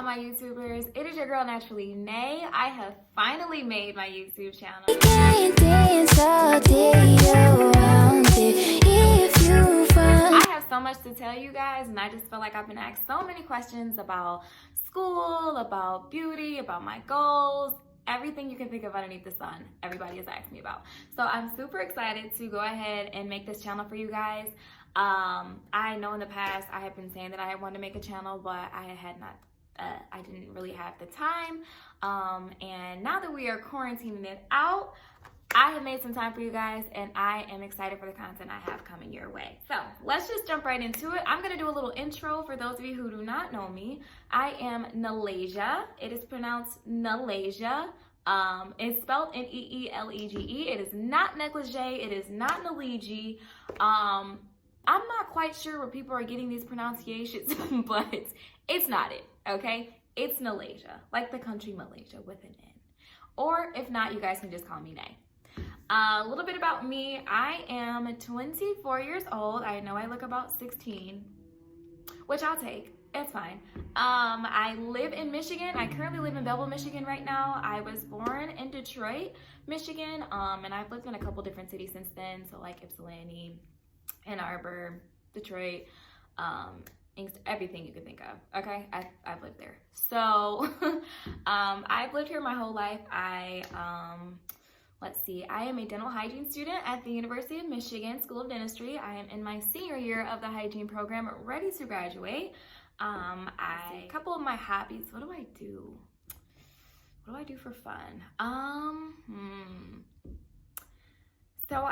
my YouTubers? It is your girl Naturally Nay. I have finally made my YouTube channel. I have so much to tell you guys, and I just feel like I've been asked so many questions about school, about beauty, about my goals, everything you can think of underneath the sun. Everybody has asked me about. So I'm super excited to go ahead and make this channel for you guys. I know in the past I have been saying that I wanted to make a channel, but I didn't really have the time. And now that we are quarantining it out, I have made some time for you guys, and I am excited for the content I have coming your way. So let's just jump right into it. I'm gonna do a little intro for those of you who do not know me. I am Neelege. It is pronounced Neelege. It's spelled Neelege. It is not negligee. It is not Neelege. I'm not quite sure where people are getting these pronunciations, but it's not it, okay? It's Neelege, like the country Malaysia with an N. Or if not, you guys can just call me Nay. A little bit about me. I am 24 years old. I know I look about 16, which I'll take. It's fine. I live in Michigan. I currently live in Belleville, Michigan right now. I was born in Detroit, Michigan, and I've lived in a couple different cities since then. So like Ypsilanti, Ann Arbor, Detroit, everything you can think of. Okay, I've lived there. So I've lived here my whole life. Let's see, I am a dental hygiene student at the University of Michigan School of Dentistry. I am in my senior year of the hygiene program, ready to graduate. A couple of my hobbies. What do I do? What do I do for fun? So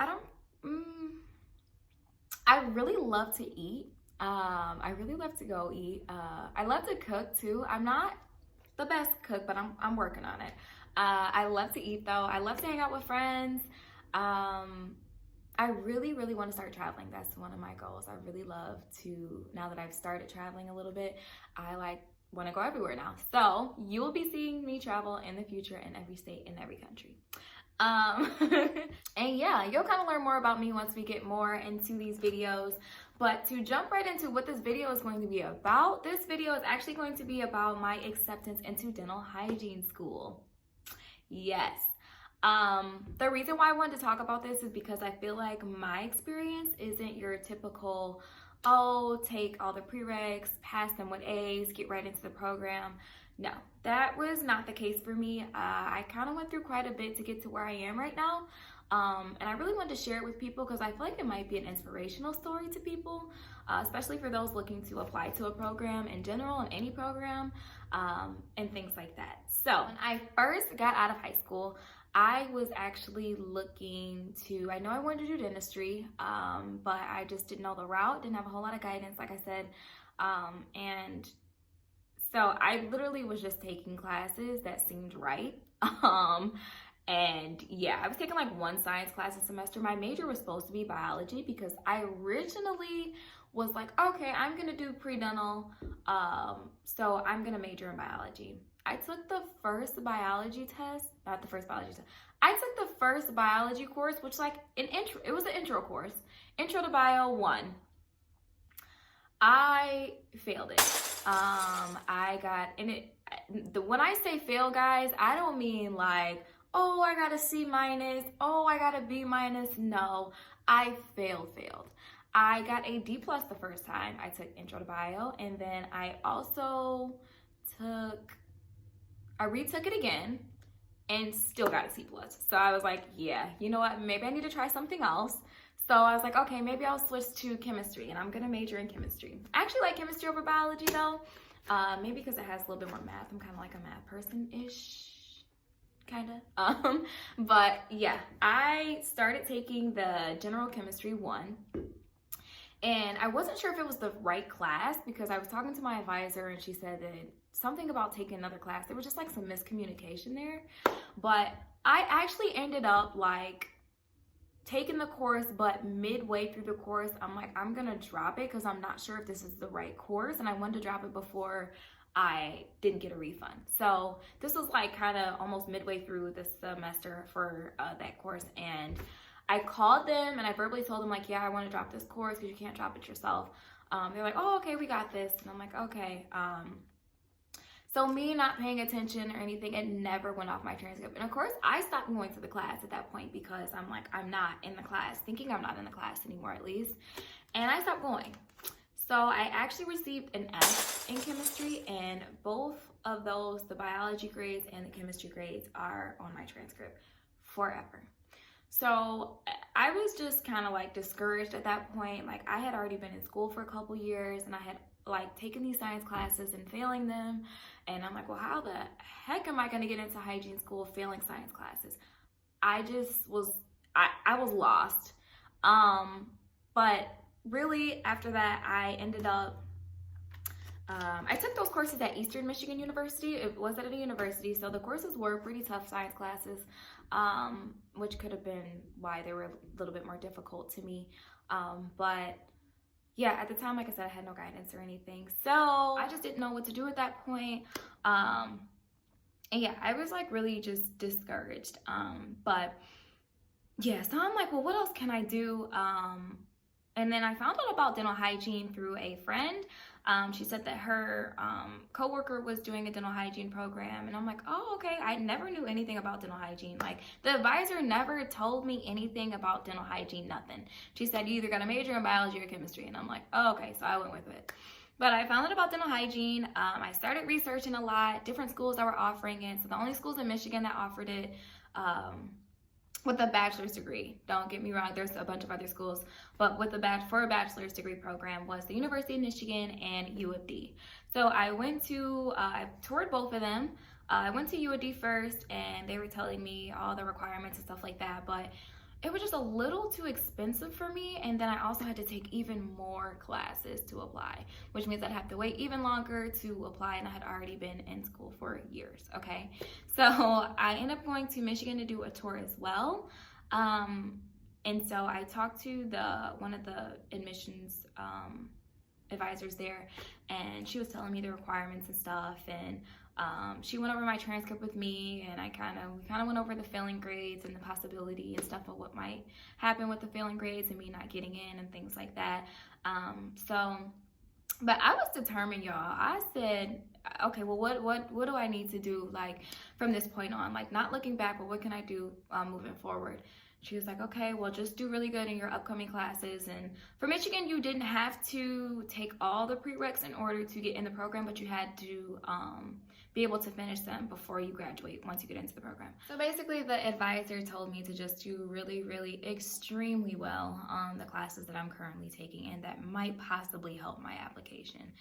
I really love to eat. I really love to go eat. I love to cook too. I'm not the best cook, but I'm working on it. I love to eat though. I love to hang out with friends. I really want to start traveling. That's one of my goals. I really love to, now that I've started traveling a little bit, I want to go everywhere now. So you will be seeing me travel in the future in every state, in every country. And yeah, you'll kind of learn more about me once we get more into these videos. But to jump right into what this video is going to be about, this video is actually going to be about my acceptance into dental hygiene school. Yes. The reason why I wanted to talk about this is because I feel like my experience isn't your typical, oh, take all the prereqs, pass them with A's, get right into the program. No, that was not the case for me. I kind of went through quite a bit to get to where I am right now. And I really wanted to share it with people because I feel like it might be an inspirational story to people, especially for those looking to apply to a program in general, in any program, and things like that. So when I first got out of high school, I was actually looking to, I know I wanted to do dentistry, but I just didn't know the route, didn't have a whole lot of guidance, like I said. And so I literally was just taking classes that seemed right. And yeah, I was taking like one science class a semester. My major was supposed to be biology because I originally was like, okay, I'm gonna do pre-dental, so I'm gonna major in biology. I took the first biology test, not the first biology test. I took the first biology course, which like it was an intro course, Intro to Bio 1. I failed it. When I say fail, guys, I don't mean like, oh, I got a C minus, oh, I got a B minus. No, I failed. I got a D plus the first time I took Intro to Bio, and then I also retook it again and still got a C plus. So I was like, yeah, you know what, maybe I need to try something else. So I was like, okay, maybe I'll switch to chemistry, and I'm gonna major in chemistry. I actually like chemistry over biology though, maybe because it has a little bit more math. I'm kind of like a math person-ish. But yeah, I started taking the general chemistry 1, and I wasn't sure if it was the right class because I was talking to my advisor and she said that something about taking another class, there was just like some miscommunication there. But I actually ended up like taking the course, but midway through the course, I'm like, I'm gonna drop it because I'm not sure if this is the right course, and I wanted to drop it before I didn't get a refund. So this was like kind of almost midway through the semester for that course, and I called them and I verbally told them like, yeah, I want to drop this course because you can't drop it yourself. They're like, oh, okay, we got this. And I'm like, okay. So me not paying attention or anything, it never went off my transcript. And of course, I stopped going to the class at that point because I'm like, I'm not in the class, thinking I'm not in the class anymore at least. And I stopped going. So I actually received an F in chemistry, and both of those, the biology grades and the chemistry grades, are on my transcript forever. So I was just kind of like discouraged at that point. Like, I had already been in school for a couple years, and I had like taken these science classes and failing them. And I'm like, well, how the heck am I going to get into hygiene school failing science classes? I just was, I was lost. But really, after that, I ended up, I took those courses at Eastern Michigan University. It was at a university, so the courses were pretty tough science classes, which could have been why they were a little bit more difficult to me. But yeah, at the time, like I said, I had no guidance or anything, so I just didn't know what to do at that point. And yeah, I was like really just discouraged. But yeah, so I'm like, well, what else can I do? And then I found out about dental hygiene through a friend. She said that her coworker was doing a dental hygiene program, and I'm like, oh, okay. I never knew anything about dental hygiene. Like, the advisor never told me anything about dental hygiene, nothing. She said, you either got a major in biology or chemistry, and I'm like, oh, okay, so I went with it. But I found out about dental hygiene. I started researching a lot, different schools that were offering it. So the only schools in Michigan that offered it, with a bachelor's degree. Don't get me wrong, there's a bunch of other schools, but with for a bachelor's degree program was the University of Michigan and U of D. So I went to, I toured both of them. I went to U of D first, and they were telling me all the requirements and stuff like that, but it was just a little too expensive for me. And then I also had to take even more classes to apply, which means I'd have to wait even longer to apply, and I had already been in school for years, okay? So I ended up going to Michigan to do a tour as well. And so I talked to one of the admissions advisors there, and she was telling me the requirements and stuff, and she went over my transcript with me, and we kind of went over the failing grades and the possibility and stuff of what might happen with the failing grades and me not getting in and things like that. But I was determined, y'all. I said, okay, well, what do I need to do, like, from this point on? Like, not looking back, but what can I do moving forward? She was like, okay, well, just do really good in your upcoming classes. And for Michigan, you didn't have to take all the prereqs in order to get in the program, but you had to be able to finish them before you graduate once you get into the program. So basically, the advisor told me to just do really, really extremely well on the classes that I'm currently taking, and that might possibly help my application.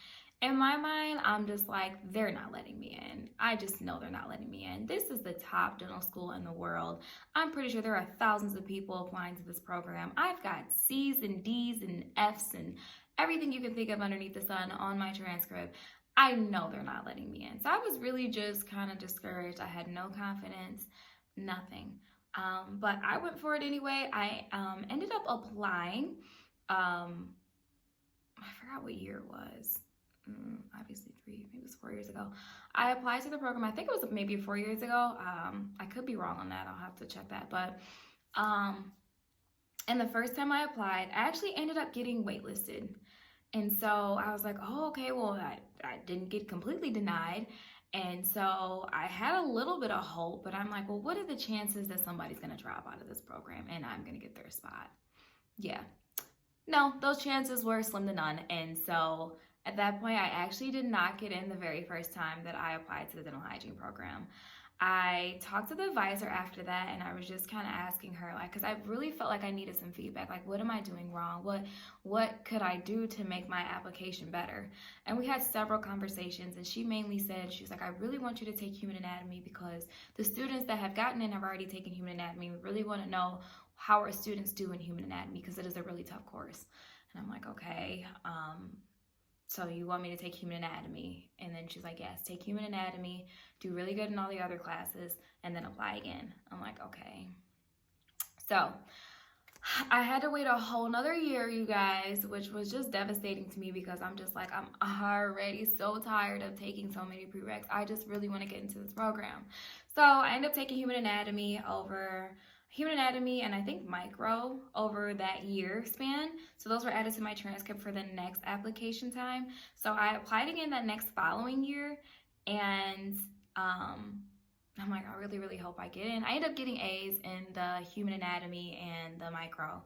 In my mind, I'm just like, they're not letting me in. I just know they're not letting me in. This is the top dental school in the world. I'm pretty sure there are thousands of people applying to this program. I've got C's and D's and F's and everything you can think of underneath the sun on my transcript. I know they're not letting me in. So I was really just kind of discouraged. I had no confidence, nothing. But I went for it anyway. I ended up applying. I forgot what year it was. Obviously maybe it was 4 years ago. I applied to the program. I think it was maybe 4 years ago. I could be wrong on that. I'll have to check that. But and the first time I applied, I actually ended up getting waitlisted. And so I was like, oh, okay, well, I didn't get completely denied. And so I had a little bit of hope, but I'm like, well, what are the chances that somebody's going to drop out of this program and I'm going to get their spot? Yeah. No, those chances were slim to none. And so at that point, I actually did not get in the very first time that I applied to the dental hygiene program. I talked to the advisor after that, and I was just kind of asking her, like, because I really felt like I needed some feedback. Like, what am I doing wrong? What could I do to make my application better? And we had several conversations, and she mainly said, she was like, I really want you to take human anatomy because the students that have gotten in have already taken human anatomy. We really want to know how our students do in human anatomy because it is a really tough course. And I'm like, okay, so you want me to take human anatomy? And then she's like, yes, take human anatomy, do really good in all the other classes, and then apply again. I'm like, okay. So I had to wait a whole nother year, you guys, which was just devastating to me because I'm just like, I'm already so tired of taking so many prereqs. I just really want to get into this program. So I ended up taking human anatomy and I think micro over that year span. So those were added to my transcript for the next application time. So I applied again that next following year, And I'm like, I really, really hope I get in. I ended up getting A's in the human anatomy and the micro.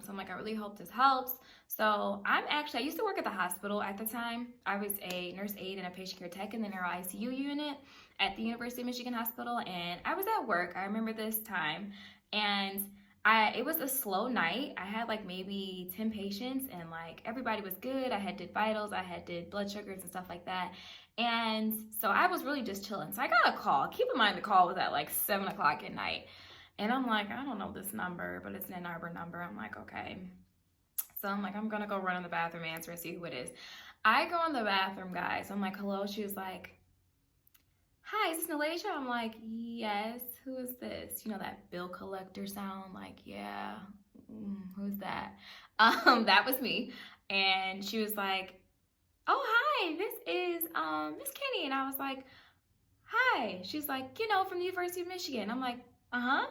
So I'm like, I really hope this helps. So I used to work at the hospital at the time. I was a nurse aide and a patient care tech in the neuro ICU unit at the University of Michigan Hospital. And I was at work. I remember this time. And it was a slow night. I had like maybe 10 patients and like everybody was good. I had did vitals, I had did blood sugars and stuff like that. And so I was really just chilling. So I got a call. Keep in mind the call was at like 7 o'clock at night. And I'm like, I don't know this number, but it's an Ann Arbor number. I'm like, okay. So I'm like, I'm going to go run in the bathroom, answer and see who it is. I go in the bathroom, guys. I'm like, hello. She was like, hi, is this Neelege? I'm like, yes. Who is this? You know that bill collector sound? Like, yeah. Who's that? That was me. And she was like, oh, hi, this is Miss Kenny. And I was like, hi. She's like, you know, from the University of Michigan. I'm like, uh-huh.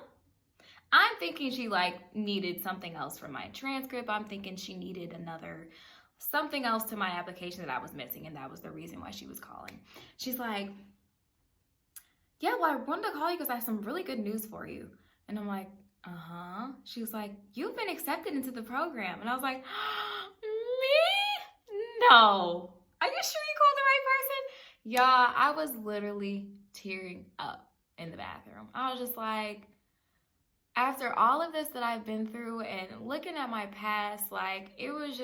I'm thinking she like needed something else from my transcript. I'm thinking she needed something else to my application that I was missing. And that was the reason why she was calling. She's like, yeah, well, I wanted to call you because I have some really good news for you. And I'm like, uh-huh. She was like, you've been accepted into the program. And I was like, me? No. Are you sure you called the right person? Y'all, I was literally tearing up in the bathroom. I was just like, after all of this that I've been through and looking at my past, like it was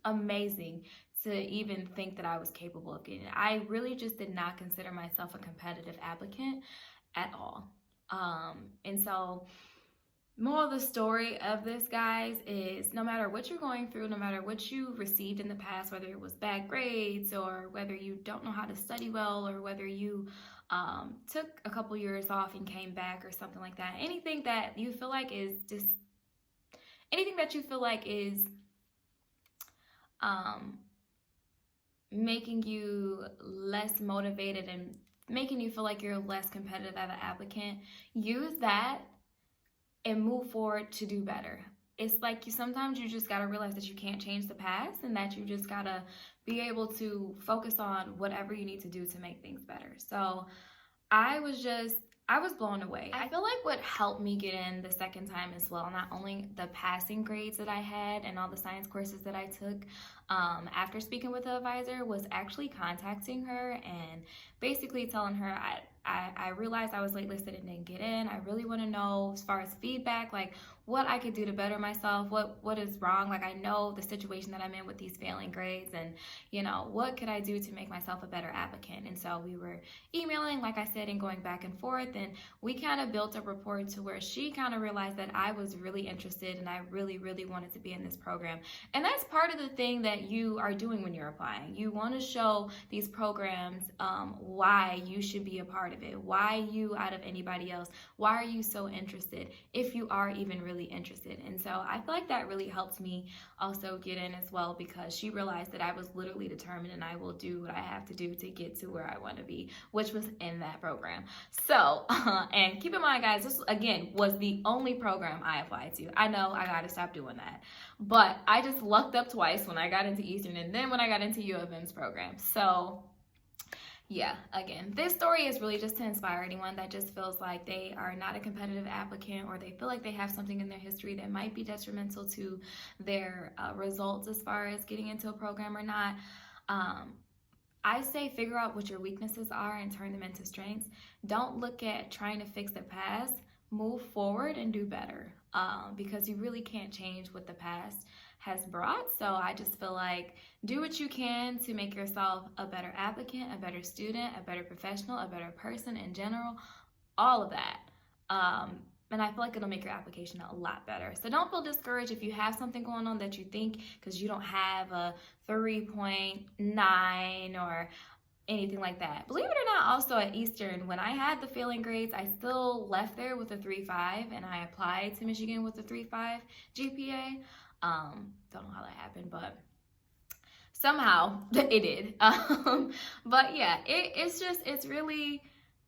amazing to even think that I was capable of getting it. I really just did not consider myself a competitive applicant at all. And so moral of the story of this, guys, is no matter what you're going through, no matter what you received in the past, whether it was bad grades or whether you don't know how to study well or whether you took a couple years off and came back or something like that, anything that you feel like is making you less motivated and making you feel like you're less competitive as an applicant, use that and move forward to do better. It's like sometimes you just gotta realize that you can't change the past and that you just gotta be able to focus on whatever you need to do to make things better. So I was blown away. I feel like what helped me get in the second time as well, not only the passing grades that I had and all the science courses that I took after speaking with the advisor, was actually contacting her and basically telling her I realized I was waitlisted and didn't get in. I really want to know, as far as feedback, like what I could do to better myself, what is wrong. Like, I know the situation that I'm in with these failing grades, and you know, what could I do to make myself a better applicant? And so we were emailing, like I said, and going back and forth, and we kind of built a rapport to where she kind of realized that I was really interested and I really, really wanted to be in this program. And that's part of the thing that you are doing when you're applying. You want to show these programs why you should be a part of it, why you out of anybody else, why are you so interested, if you are even really interested. And so I feel like that really helped me also get in as well, because she realized that I was literally determined and I will do what I have to do to get to where I want to be, which was in that program. So and keep in mind, guys, this again was the only program I applied to. I know I got to stop doing that, but I just lucked up twice when I got into Eastern and then when I got into U of M's program. So yeah, again, this story is really just to inspire anyone that just feels like they are not a competitive applicant, or they feel like they have something in their history that might be detrimental to their results as far as getting into a program or not. I say figure out what your weaknesses are and turn them into strengths. Don't look at trying to fix the past. Move forward and do better, because you really can't change what the past has brought. So I just feel like do what you can to make yourself a better applicant, a better student, a better professional, a better person in general, all of that. And I feel like it'll make your application a lot better. So don't feel discouraged if you have something going on that you think, because you don't have a 3.9 or anything like that. Believe it or not, also at Eastern, when I had the failing grades, I still left there with a 3.5 and I applied to Michigan with a 3.5 GPA. Don't know how that happened, but somehow it did. But yeah, it's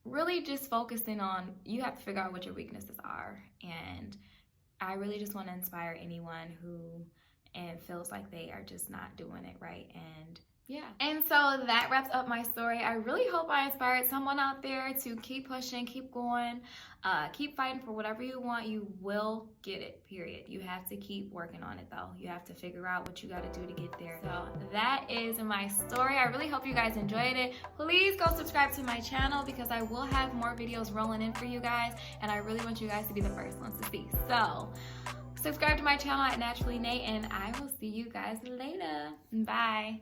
really just focusing on, you have to figure out what your weaknesses are. And I really just want to inspire anyone who feels like they are just not doing it right and Yeah. And so that wraps up my story. I really hope I inspired someone out there to keep pushing, keep going, keep fighting for whatever you want. You will get it, period. You have to keep working on it though. You have to figure out what you got to do to get there. So that is my story. I really hope you guys enjoyed it. Please go subscribe to my channel because I will have more videos rolling in for you guys, and I really want you guys to be the first ones to see. So subscribe to my channel at Naturally Nate, and I will see you guys later. Bye.